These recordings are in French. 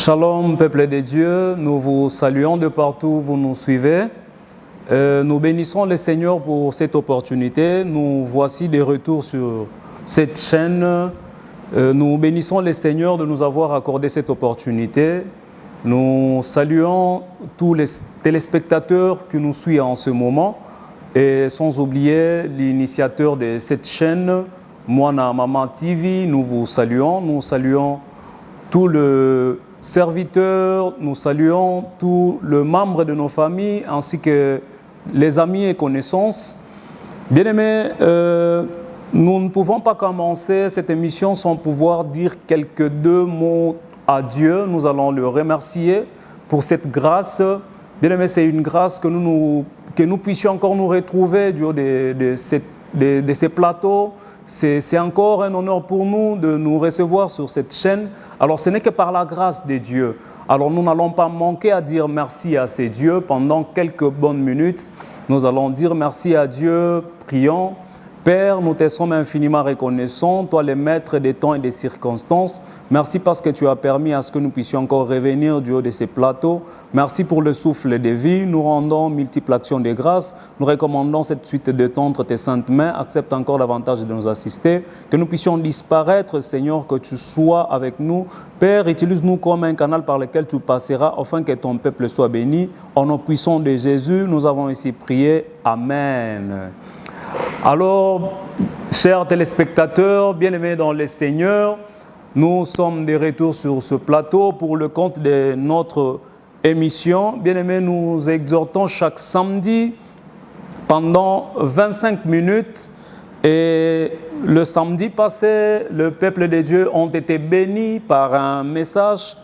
Shalom, peuple de Dieu, nous vous saluons de partout où vous nous suivez. Nous bénissons le Seigneur pour cette opportunité. Nous voici de retour sur cette chaîne. Nous bénissons le Seigneur de nous avoir accordé cette opportunité. Nous saluons tous les téléspectateurs qui nous suivent en ce moment et sans oublier l'initiateur de cette chaîne, Moana Mama TV. Nous vous saluons. Nous saluons tout le serviteurs, nous saluons tous les membres de nos familles ainsi que les amis et connaissances. Bien-aimés, nous ne pouvons pas commencer cette émission sans pouvoir dire quelques deux mots à Dieu. Nous allons le remercier pour cette grâce. Bien-aimés, c'est une grâce que nous puissions encore nous retrouver du haut de ces plateaux. C'est encore un honneur pour nous de nous recevoir sur cette chaîne. Alors ce n'est que par la grâce de Dieu. Alors nous n'allons pas manquer à dire merci à ces dieux pendant quelques bonnes minutes. Nous allons dire merci à Dieu, prions. Père, nous te sommes infiniment reconnaissants, toi le maître des temps et des circonstances. Merci parce que tu as permis à ce que nous puissions encore revenir du haut de ces plateaux. Merci pour le souffle de vie. Nous rendons multiples actions de grâce. Nous recommandons cette suite de tendre tes saintes mains. Accepte encore davantage de nous assister. Que nous puissions disparaître, Seigneur, que tu sois avec nous. Père, utilise-nous comme un canal par lequel tu passeras afin que ton peuple soit béni. En nom puissant de Jésus, nous avons ici prié. Amen. Alors, chers téléspectateurs, bien-aimés dans le Seigneur, nous sommes de retour sur ce plateau pour le compte de notre émission. Bien-aimés, nous exhortons chaque samedi pendant 25 minutes. Et le samedi passé, le peuple de Dieu ont été bénis par un message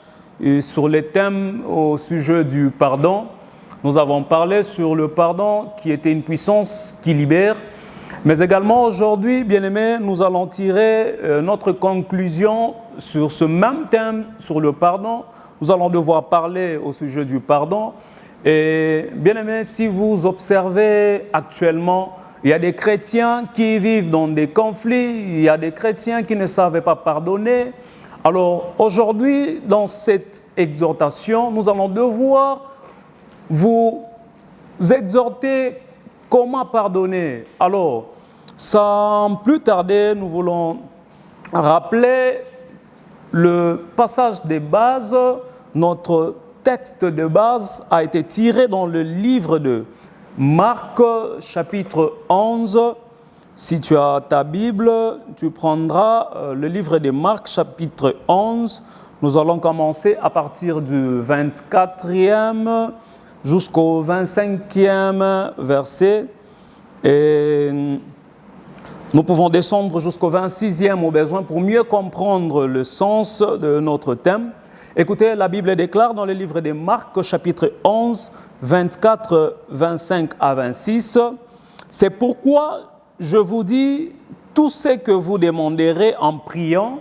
sur le thème au sujet du pardon. Nous avons parlé sur le pardon qui était une puissance qui libère. Mais également aujourd'hui, bien-aimés, nous allons tirer notre conclusion sur ce même thème, sur le pardon. Nous allons devoir parler au sujet du pardon. Et bien-aimés, si vous observez actuellement, il y a des chrétiens qui vivent dans des conflits, il y a des chrétiens qui ne savaient pas pardonner. Alors aujourd'hui, dans cette exhortation, nous allons devoir vous exhorter comment pardonner. Alors, sans plus tarder, nous voulons rappeler le passage de base. Notre texte de base a été tiré dans le livre de Marc, chapitre 11. Si tu as ta Bible, tu prendras le livre de Marc, chapitre 11. Nous allons commencer à partir du 24e jusqu'au 25e verset. Et nous pouvons descendre jusqu'au 26e au besoin pour mieux comprendre le sens de notre thème. Écoutez, la Bible déclare dans le livre de Marc, chapitre 11, 24, 25 à 26. « C'est pourquoi je vous dis, tout ce que vous demanderez en priant,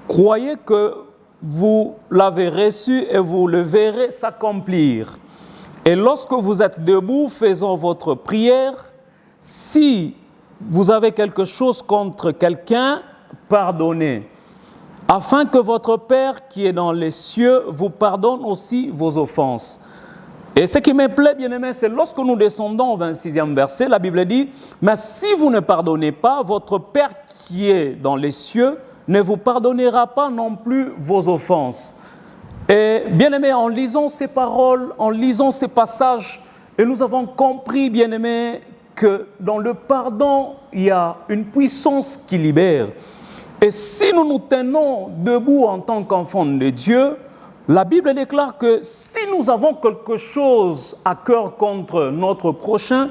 croyez que vous l'avez reçu et vous le verrez s'accomplir. Et lorsque vous êtes debout, faisant votre prière, si vous avez quelque chose contre quelqu'un, pardonnez, afin que votre Père qui est dans les cieux vous pardonne aussi vos offenses. » Et ce qui me plaît, bien-aimé, c'est lorsque nous descendons au 26e verset, la Bible dit « Mais si vous ne pardonnez pas, votre Père qui est dans les cieux ne vous pardonnera pas non plus vos offenses. » Et bien-aimés, en lisant ces paroles, en lisant ces passages, et nous avons compris, bien-aimés, que dans le pardon, il y a une puissance qui libère. Et si nous nous tenons debout en tant qu'enfants de Dieu, la Bible déclare que si nous avons quelque chose à cœur contre notre prochain,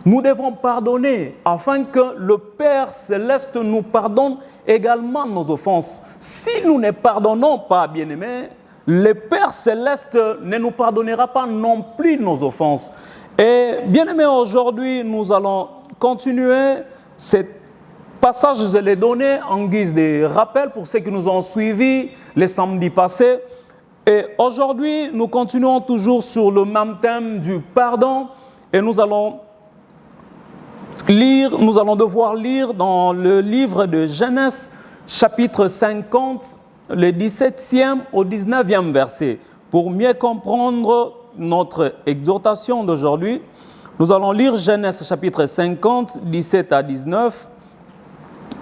nous devons pardonner afin que le Père céleste nous pardonne également nos offenses. Si nous ne pardonnons pas, bien-aimés, le Père céleste ne nous pardonnera pas non plus nos offenses. Et bien aimés, aujourd'hui, nous allons continuer ce passage, je l'ai donné en guise de rappel pour ceux qui nous ont suivis les samedis passés. Et aujourd'hui, nous continuons toujours sur le même thème du pardon et nous allons devoir lire dans le livre de Genèse, chapitre 50, le 17e au 19e verset. Pour mieux comprendre notre exhortation d'aujourd'hui, nous allons lire Genèse chapitre 50, 17 à 19.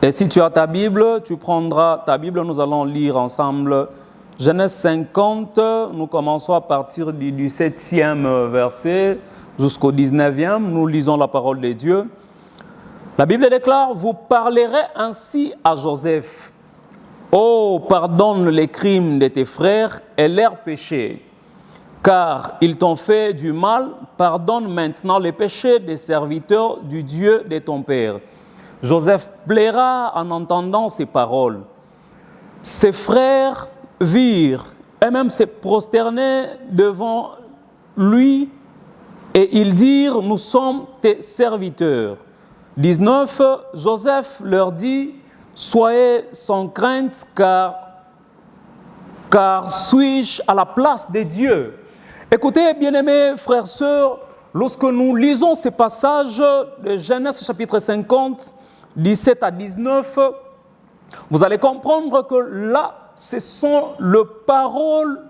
Et si tu as ta Bible, tu prendras ta Bible, nous allons lire ensemble Genèse 50, nous commençons à partir du 17e verset jusqu'au 19e, nous lisons la parole de Dieu. La Bible déclare, « Vous parlerez ainsi à Joseph. Oh, pardonne les crimes de tes frères et leurs péchés, car ils t'ont fait du mal, pardonne maintenant les péchés des serviteurs du Dieu de ton père. » Joseph plaira en entendant ces paroles. Ses frères virent et même se prosternaient devant lui et ils dirent, « Nous sommes tes serviteurs. » 19, Joseph leur dit, « Soyez sans crainte, car suis-je à la place de Dieu ?» Écoutez, bien-aimés frères, sœurs, lorsque nous lisons ces passages de Genèse chapitre 50, 17 à 19, vous allez comprendre que là, ce sont les paroles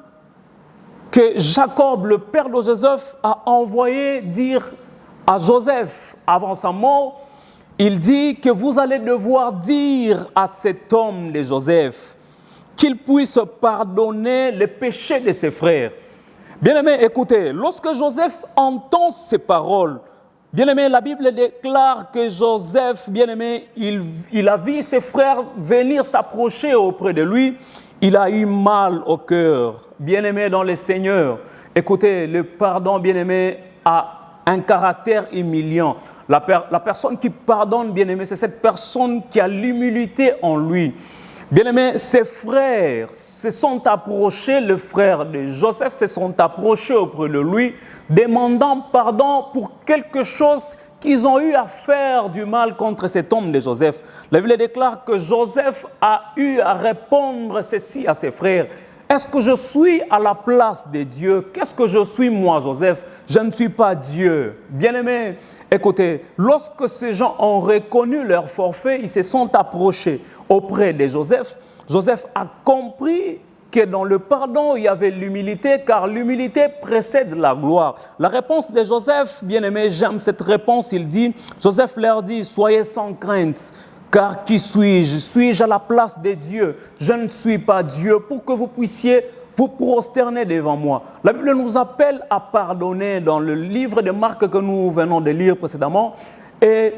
que Jacob, le père de Joseph, a envoyé dire à Joseph avant sa mort. Il dit que vous allez devoir dire à cet homme de Joseph qu'il puisse pardonner les péchés de ses frères. Bien-aimés, écoutez, lorsque Joseph entend ces paroles, bien-aimé, la Bible déclare que Joseph, bien-aimé, il a vu ses frères venir s'approcher auprès de lui. Il a eu mal au cœur. Bien-aimé dans le Seigneur, écoutez, le pardon, bien-aimé, a un caractère humiliant. La personne qui pardonne, bien-aimé, c'est cette personne qui a l'humilité en lui. Bien-aimé, ses frères se sont approchés, le frère de Joseph se sont approchés auprès de lui, demandant pardon pour quelque chose qu'ils ont eu à faire du mal contre cet homme de Joseph. La Bible déclare que Joseph a eu à répondre ceci à ses frères. Est-ce que je suis à la place de Dieu? Qu'est-ce que je suis moi, Joseph? Je ne suis pas Dieu. Bien-aimé, écoutez, lorsque ces gens ont reconnu leur forfait, ils se sont approchés auprès de Joseph. Joseph a compris que dans le pardon, il y avait l'humilité, car l'humilité précède la gloire. La réponse de Joseph, bien-aimé, j'aime cette réponse, il dit, Joseph leur dit, soyez sans crainte. Car qui suis-je? Suis-je à la place de Dieu? Je ne suis pas Dieu pour que vous puissiez vous prosterner devant moi. La Bible nous appelle à pardonner dans le livre de Marc que nous venons de lire précédemment. Et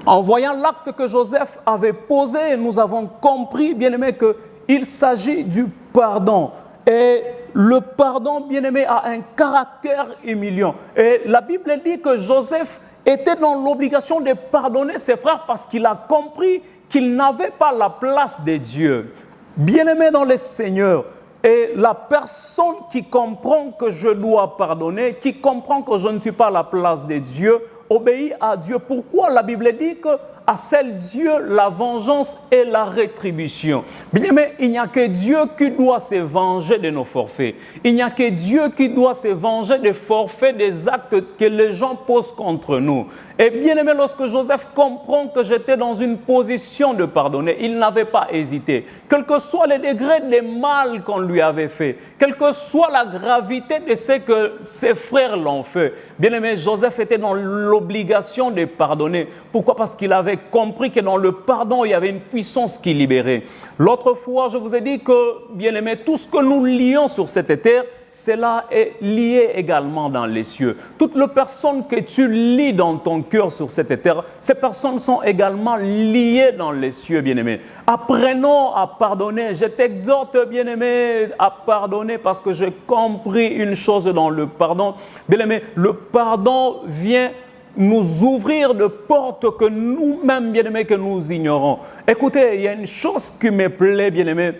en voyant l'acte que Joseph avait posé, nous avons compris, bien-aimé, qu'il s'agit du pardon. Et le pardon, bien-aimé, a un caractère humiliant. Et la Bible dit que Joseph était dans l'obligation de pardonner ses frères parce qu'il a compris qu'il n'avait pas la place de Dieu. Bien-aimé dans le Seigneur, et la personne qui comprend que je dois pardonner, qui comprend que je ne suis pas à la place de Dieu, obéit à Dieu. Pourquoi la Bible dit que à seul Dieu la vengeance et la rétribution? Bien-aimé, il n'y a que Dieu qui doit se venger de nos forfaits. Il n'y a que Dieu qui doit se venger des forfaits, des actes que les gens posent contre nous. Et bien-aimé, lorsque Joseph comprend que j'étais dans une position de pardonner, il n'avait pas hésité. Quel que soit le degré de mal qu'on lui avait fait, quelle que soit la gravité de ce que ses frères l'ont fait, bien-aimé, Joseph était dans l'obligation de pardonner. Pourquoi? Parce qu'il avait compris que dans le pardon, il y avait une puissance qui libérait. L'autre fois, je vous ai dit que, bien-aimé, tout ce que nous lions sur cette terre, cela est lié également dans les cieux. Toutes les personnes que tu lis dans ton cœur sur cette terre, ces personnes sont également liées dans les cieux, bien-aimé. Apprenons à pardonner. Je t'exhorte, bien-aimé, à pardonner parce que j'ai compris une chose dans le pardon. Bien-aimé, le pardon vient nous ouvrir de portes que nous-mêmes, bien-aimés, que nous ignorons. Écoutez, il y a une chose qui me plaît, bien-aimé,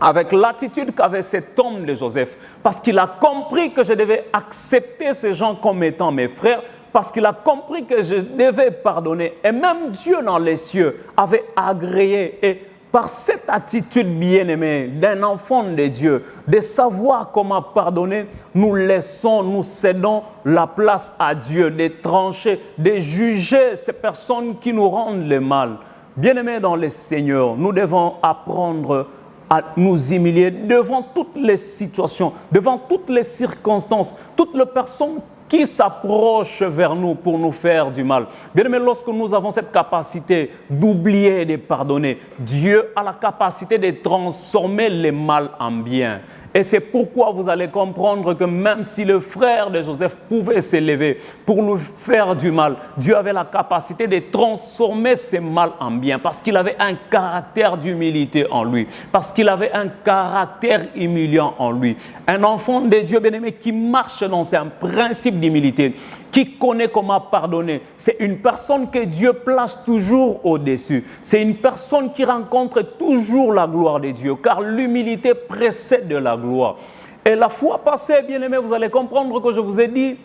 avec l'attitude qu'avait cet homme de Joseph, parce qu'il a compris que je devais accepter ces gens comme étant mes frères, parce qu'il a compris que je devais pardonner. Et même Dieu dans les cieux avait agréé. Et par cette attitude bien-aimée d'un enfant de Dieu, de savoir comment pardonner, nous cédons la place à Dieu, de trancher, de juger ces personnes qui nous rendent le mal. Bien-aimés dans le Seigneur, nous devons apprendre à nous humilier devant toutes les situations, devant toutes les circonstances, toutes les personnes qui s'approchent vers nous pour nous faire du mal. Bien aimé, lorsque nous avons cette capacité d'oublier et de pardonner, Dieu a la capacité de transformer le mal en bien. Et c'est pourquoi vous allez comprendre que même si le frère de Joseph pouvait s'élever pour lui faire du mal, Dieu avait la capacité de transformer ce mal en bien parce qu'il avait un caractère d'humilité en lui, parce qu'il avait un caractère humiliant en lui. Un enfant de Dieu bien-aimé qui marche dans un principe d'humilité, qui connaît comment pardonner. C'est une personne que Dieu place toujours au-dessus. C'est une personne qui rencontre toujours la gloire de Dieu, car l'humilité précède de la gloire. Et la fois passée, bien-aimés, vous allez comprendre que je vous ai dit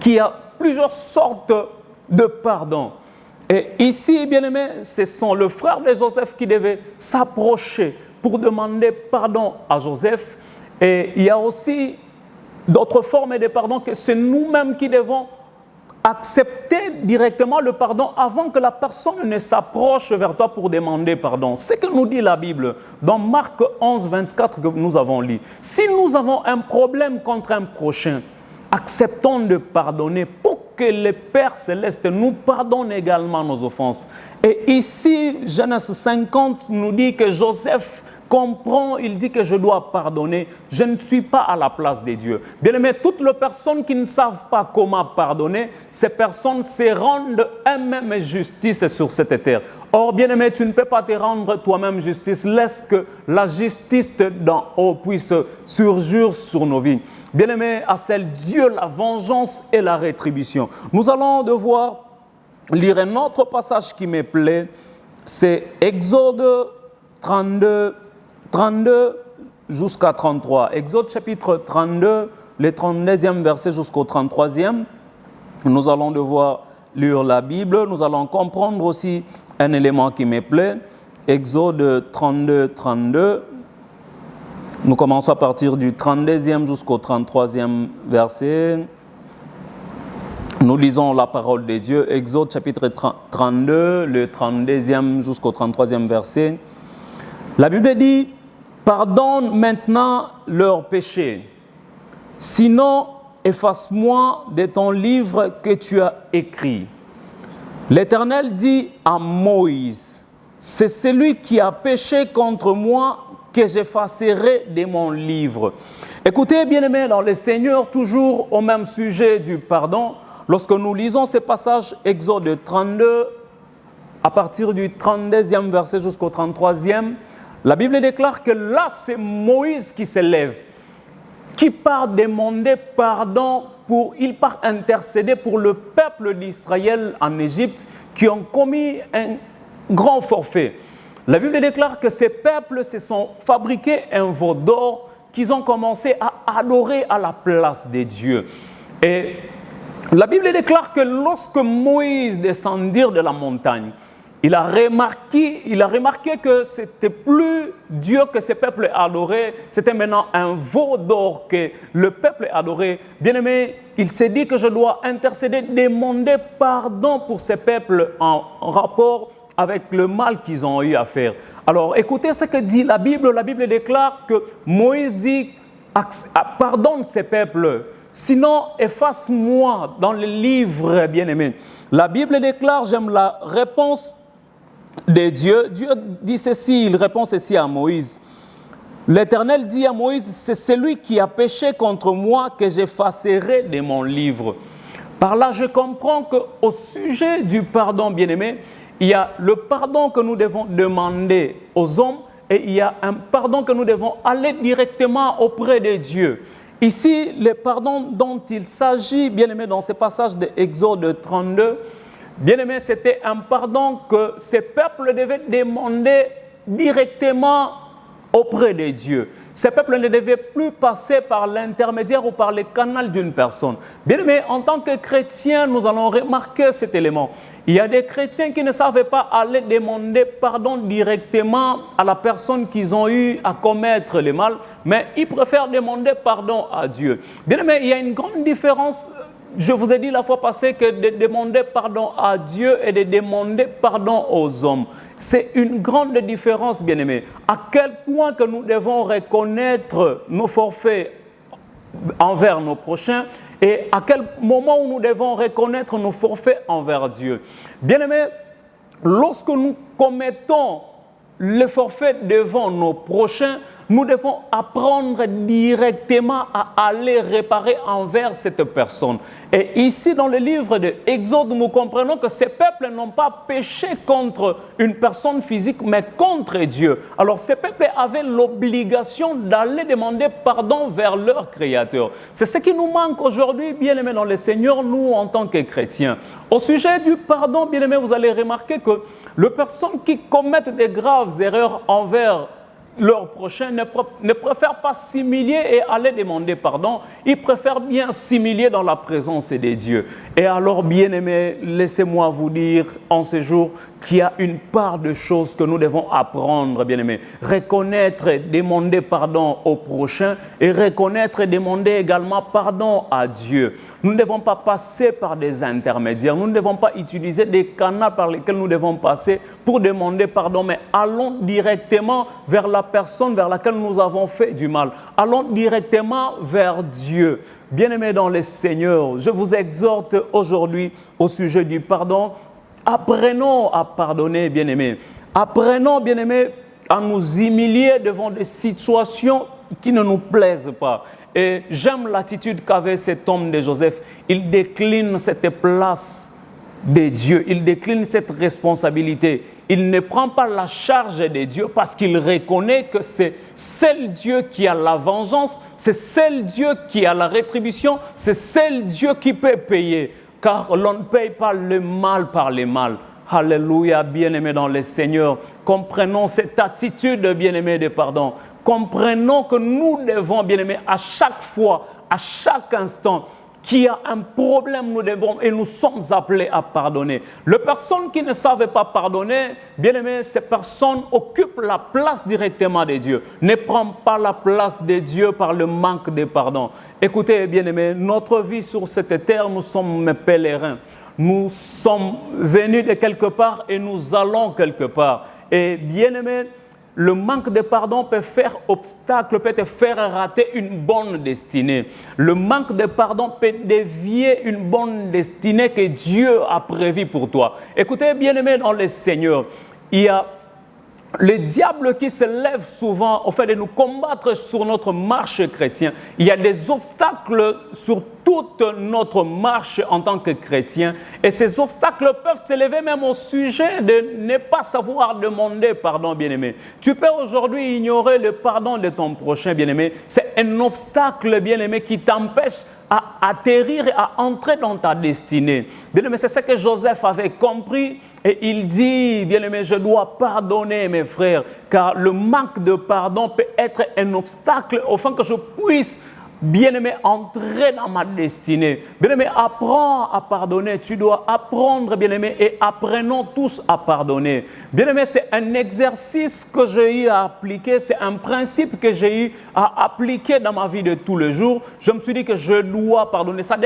qu'il y a plusieurs sortes de pardon. Et ici, bien-aimés, ce sont le frère de Joseph qui devait s'approcher pour demander pardon à Joseph. Et il y a aussi d'autres formes de pardon que c'est nous-mêmes qui devons accepter directement le pardon avant que la personne ne s'approche vers toi pour demander pardon. C'est ce que nous dit la Bible dans Marc 11, 24 que nous avons lu. Si nous avons un problème contre un prochain, acceptons de pardonner pour que le Père Céleste nous pardonne également nos offenses. Et ici, Genèse 50 nous dit que Joseph comprend, il dit que je dois pardonner, je ne suis pas à la place de Dieu. Bien aimé, toutes les personnes qui ne savent pas comment pardonner, ces personnes se rendent elles-mêmes justice sur cette terre. Or, bien aimé, tu ne peux pas te rendre toi-même justice, laisse que la justice d'en haut puisse surgir sur nos vies. Bien aimé, à celle Dieu la vengeance et la rétribution. Nous allons devoir lire un autre passage qui me plaît, c'est Exode 32 jusqu'à 33. Exode chapitre 32, le 32e verset jusqu'au 33e. Nous allons devoir lire la Bible. Nous allons comprendre aussi un élément qui me plaît. Exode 32. Nous commençons à partir du 32e jusqu'au 33e verset. Nous lisons la parole de Dieu. Exode chapitre 32, le 32e jusqu'au 33e verset. La Bible dit: pardonne maintenant leurs péchés, sinon efface-moi de ton livre que tu as écrit. L'Éternel dit à Moïse: c'est celui qui a péché contre moi que j'effacerai de mon livre. Écoutez, bien-aimés, dans le Seigneur, toujours au même sujet du pardon, lorsque nous lisons ce passage, Exode 32, à partir du 32e verset jusqu'au 33e, la Bible déclare que là, c'est Moïse qui s'élève, qui part demander pardon, il part intercéder pour le peuple d'Israël en Égypte qui ont commis un grand forfait. La Bible déclare que ces peuples se sont fabriqués un veau d'or qu'ils ont commencé à adorer à la place de Dieu. Et la Bible déclare que lorsque Moïse descendit de la montagne, il a remarqué que ce n'était plus Dieu que ce peuple adorait, c'était maintenant un veau d'or que le peuple adorait. Bien aimé, il s'est dit que je dois intercéder, demander pardon pour ces peuples en rapport avec le mal qu'ils ont eu à faire. Alors écoutez ce que dit la Bible. La Bible déclare que Moïse dit: pardonne ces peuples, sinon efface-moi dans le livre, bien-aimé. La Bible déclare, j'aime la réponse de Dieu. Dieu dit ceci, il répond ceci à Moïse. L'Éternel dit à Moïse: c'est celui qui a péché contre moi que j'effacerai de mon livre. Par là, je comprends qu'au sujet du pardon, bien-aimé, il y a le pardon que nous devons demander aux hommes et il y a un pardon que nous devons aller directement auprès de Dieu. Ici, le pardon dont il s'agit, bien-aimé, dans ce passage de Exode 32, bien-aimé, c'était un pardon que ces peuples devaient demander directement auprès de Dieu. Ces peuples ne devaient plus passer par l'intermédiaire ou par le canal d'une personne. Bien-aimé, en tant que chrétiens, nous allons remarquer cet élément. Il y a des chrétiens qui ne savaient pas aller demander pardon directement à la personne qu'ils ont eu à commettre le mal, mais ils préfèrent demander pardon à Dieu. Bien-aimé, il y a une grande différence je vous ai dit la fois passée que de demander pardon à Dieu et de demander pardon aux hommes, c'est une grande différence, bien-aimés. À quel point que nous devons reconnaître nos forfaits envers nos prochains et à quel moment où nous devons reconnaître nos forfaits envers Dieu. Bien-aimés, lorsque nous commettons le forfait devant nos prochains, nous devons apprendre directement à aller réparer envers cette personne. Et ici, dans le livre de Exode, nous comprenons que ces peuples n'ont pas péché contre une personne physique, mais contre Dieu. Alors, ces peuples avaient l'obligation d'aller demander pardon vers leur Créateur. C'est ce qui nous manque aujourd'hui, bien-aimés dans le Seigneur, nous, en tant que chrétiens. Au sujet du pardon, bien-aimés, vous allez remarquer que les personnes qui commettent des graves erreurs envers leurs prochains ne préfèrent pas s'humilier et aller demander pardon. Ils préfèrent bien s'humilier dans la présence de Dieu. Et alors, bien-aimés, laissez-moi vous dire en ce jour qu'il y a une part de choses que nous devons apprendre, bien-aimés. Reconnaître et demander pardon au prochain et reconnaître et demander également pardon à Dieu. Nous ne devons pas passer par des intermédiaires. Nous ne devons pas utiliser des canaux par lesquels nous devons passer pour demander pardon, mais allons directement vers la personne vers laquelle nous avons fait du mal. Allons directement vers Dieu. Bien-aimés dans le Seigneur, je vous exhorte aujourd'hui au sujet du pardon. Apprenons à pardonner, bien-aimés. Apprenons, bien-aimés, à nous humilier devant des situations qui ne nous plaisent pas. Et j'aime l'attitude qu'avait cet homme de Joseph. Il décline cette place de Dieu. Il décline cette responsabilité. Il ne prend pas la charge de Dieu parce qu'il reconnaît que c'est seul Dieu qui a la vengeance, c'est seul Dieu qui a la rétribution, c'est seul Dieu qui peut payer. Car l'on ne paye pas le mal par le mal. Alléluia, bien-aimés dans le Seigneur. Comprenons cette attitude, bien-aimés, de pardon. Comprenons que nous devons, bien-aimés, à chaque fois, à chaque instant, qu'il y a un problème, nous devons et nous sommes appelés à pardonner. Les personnes qui ne savent pas pardonner, bien-aimés, ces personnes occupent la place directement de Dieu. Ne prends pas la place de Dieu par le manque de pardon. Écoutez, bien-aimés, notre vie sur cette terre, nous sommes pèlerins. Nous sommes venus de quelque part et nous allons quelque part. Et bien-aimés, le manque de pardon peut faire obstacle, peut te faire rater une bonne destinée. Le manque de pardon peut dévier une bonne destinée que Dieu a prévue pour toi. Écoutez, bien-aimés dans le Seigneur, il y a le diable qui se lève souvent au fait de nous combattre sur notre marche chrétienne. Il y a des obstacles sur toute notre marche en tant que chrétien. Et ces obstacles peuvent s'élever même au sujet de ne pas savoir demander pardon, bien-aimé. Tu peux aujourd'hui ignorer le pardon de ton prochain, bien-aimé. C'est un obstacle, bien-aimé, qui t'empêche à atterrir et à entrer dans ta destinée. Bien-aimé, c'est ce que Joseph avait compris et il dit, bien-aimé, je dois pardonner mes frères, car le manque de pardon peut être un obstacle afin que je puisse, bien-aimé, entrer dans ma destinée. Bien-aimé, apprends à pardonner. Tu dois apprendre, bien-aimé, et apprenons tous à pardonner. Bien-aimé, c'est un exercice que j'ai eu à appliquer, c'est un principe que j'ai eu à appliquer dans ma vie de tous les jours. Je me suis dit que je dois pardonner. Ça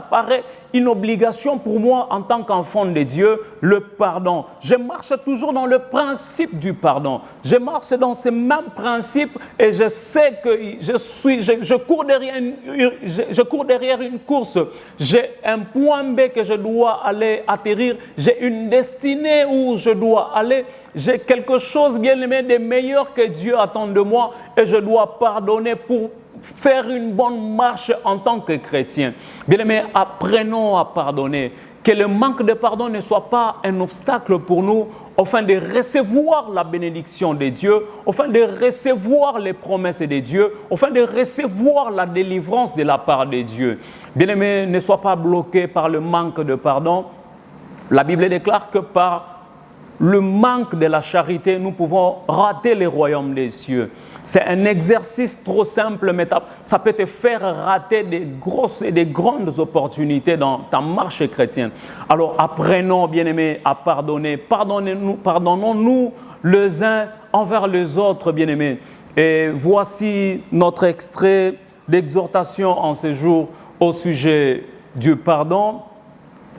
paraît une obligation pour moi en tant qu'enfant de Dieu, le pardon. Je marche toujours dans le principe du pardon. Je marche dans ce même principe et je sais que je cours derrière une course. J'ai un point B que je dois aller atterrir. J'ai une destinée où je dois aller. J'ai quelque chose, bien aimé, de meilleur que Dieu attend de moi et je dois pardonner pour faire une bonne marche en tant que chrétien. Bien-aimés, apprenons à pardonner. Que le manque de pardon ne soit pas un obstacle pour nous afin de recevoir la bénédiction de Dieu, afin de recevoir les promesses de Dieu, afin de recevoir la délivrance de la part de Dieu. Bien-aimés, ne sois pas bloqué par le manque de pardon. La Bible déclare que par le manque de la charité, nous pouvons rater le royaume des cieux. C'est un exercice trop simple, mais ça peut te faire rater des grosses et des grandes opportunités dans ta marche chrétienne. Alors apprenons, bien-aimés, à pardonner. Pardonnons-nous les uns envers les autres, bien-aimés. Et voici notre extrait d'exhortation en ce jour au sujet du pardon.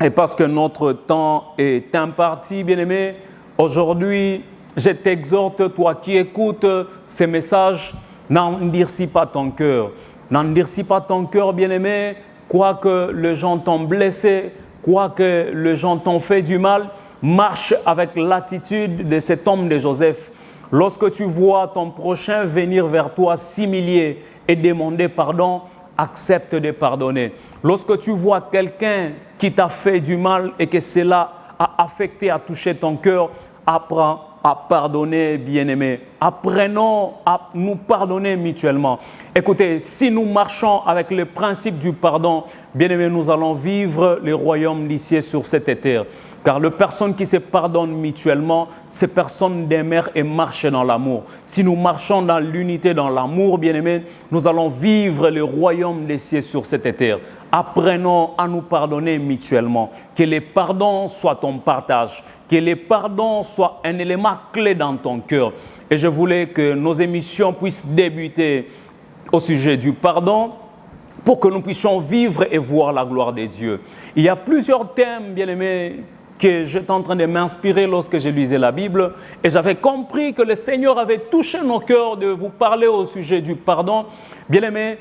Et parce que notre temps est imparti, bien-aimé, aujourd'hui, je t'exhorte, toi qui écoutes ces messages, n'endurcis pas ton cœur. N'endurcis pas ton cœur, bien-aimé, quoique les gens t'ont blessé, quoique les gens t'ont fait du mal, marche avec l'attitude de cet homme de Joseph. Lorsque tu vois ton prochain venir vers toi s'humilier et demander pardon, accepte de pardonner. Lorsque tu vois quelqu'un qui t'a fait du mal et que cela a affecté, a touché ton cœur, apprends à pardonner, bien-aimé. Apprenons à nous pardonner mutuellement. Écoutez, si nous marchons avec le principe du pardon, bien-aimé, nous allons vivre le royaume des cieux sur cette terre. Car les personnes qui se pardonnent mutuellement, ces personnes demeurent et marchent dans l'amour. Si nous marchons dans l'unité, dans l'amour, bien-aimés, nous allons vivre le royaume des cieux sur cette terre. Apprenons à nous pardonner mutuellement. Que le pardon soit ton partage. Que le pardon soit un élément clé dans ton cœur. Et je voulais que nos émissions puissent débuter au sujet du pardon, pour que nous puissions vivre et voir la gloire de Dieu. Il y a plusieurs thèmes, bien-aimés, que j'étais en train de m'inspirer lorsque je lisais la Bible, et j'avais compris que le Seigneur avait touché nos cœurs de vous parler au sujet du pardon. Bien-aimés,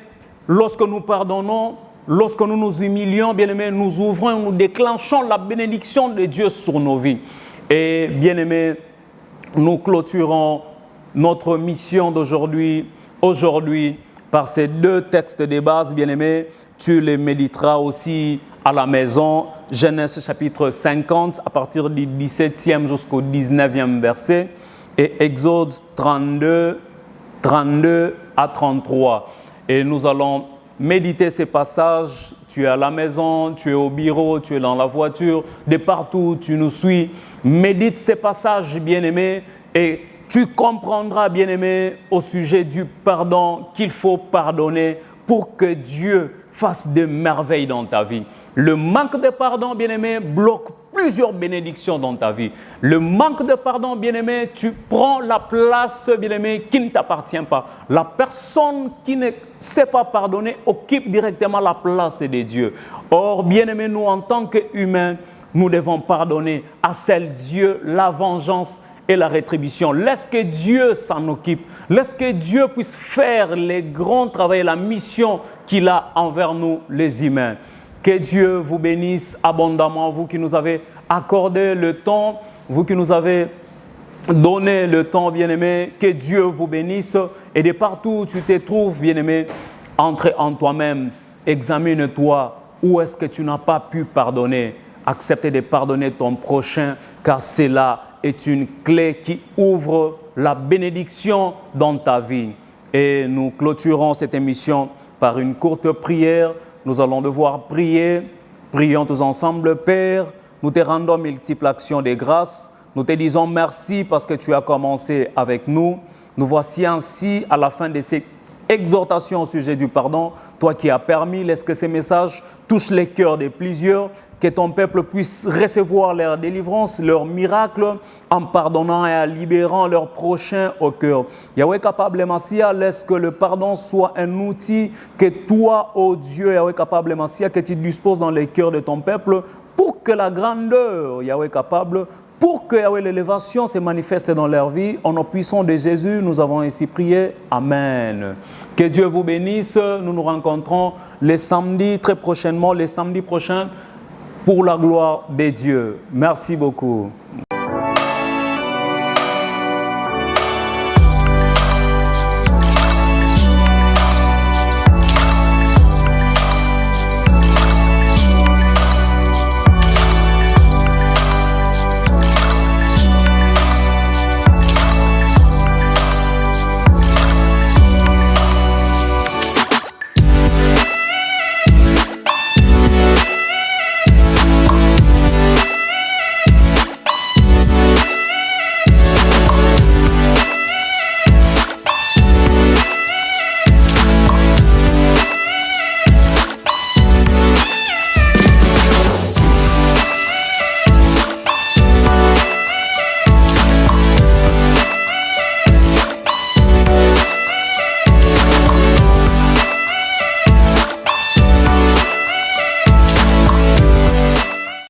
lorsque nous pardonnons, lorsque nous nous humilions, bien-aimés, nous ouvrons, nous déclenchons la bénédiction de Dieu sur nos vies. Et bien-aimés, nous clôturons notre mission d'aujourd'hui, par ces deux textes de base, bien-aimés. Tu les méditeras aussi à la maison. Genèse chapitre 50, à partir du 17e jusqu'au 19e verset. Et Exode 32 à 33. Et nous allons méditer ces passages. Tu es à la maison, tu es au bureau, tu es dans la voiture, de partout tu nous suis. Médite ces passages, bien-aimés, et tu comprendras, bien-aimé, au sujet du pardon, qu'il faut pardonner pour que Dieu fasse des merveilles dans ta vie. Le manque de pardon, bien-aimé, bloque plusieurs bénédictions dans ta vie. Le manque de pardon, bien-aimé, tu prends la place, bien-aimé, qui ne t'appartient pas. La personne qui ne sait pas pardonner occupe directement la place de Dieu. Or, bien-aimé, nous, en tant qu'humains, nous devons pardonner. À seul Dieu la vengeance et la rétribution. Laisse que Dieu s'en occupe. Laisse que Dieu puisse faire les grands travaux et la mission qu'il a envers nous, les humains. Que Dieu vous bénisse abondamment, vous qui nous avez accordé le temps, vous qui nous avez donné le temps, bien-aimé. Que Dieu vous bénisse. Et de partout où tu te trouves, bien-aimé, entre en toi-même, examine-toi. Où est-ce que tu n'as pas pu pardonner? Accepte de pardonner ton prochain, car c'est là est une clé qui ouvre la bénédiction dans ta vie. Et nous clôturons cette émission par une courte prière. Nous allons devoir prier. Prions tous ensemble. Père, nous te rendons multiples actions de grâce. Nous te disons merci parce que tu as commencé avec nous. Nous voici ainsi à la fin de cette exhortation au sujet du pardon. Toi qui as permis, laisse que ces messages touchent les cœurs de plusieurs, que ton peuple puisse recevoir leur délivrance, leur miracle, en pardonnant et en libérant leur prochain au cœur. Yahweh capable Massia, laisse que le pardon soit un outil que toi, ô Dieu, Yahweh capable Massia, que tu disposes dans les cœurs de ton peuple, pour que la grandeur, Yahweh capable, pour que Yahweh l'élévation se manifeste dans leur vie. En nom puissant de Jésus, nous avons ainsi prié. Amen. Que Dieu vous bénisse. Nous nous rencontrons les samedis, très prochainement, les samedis prochains, pour la gloire de Dieu. Merci beaucoup.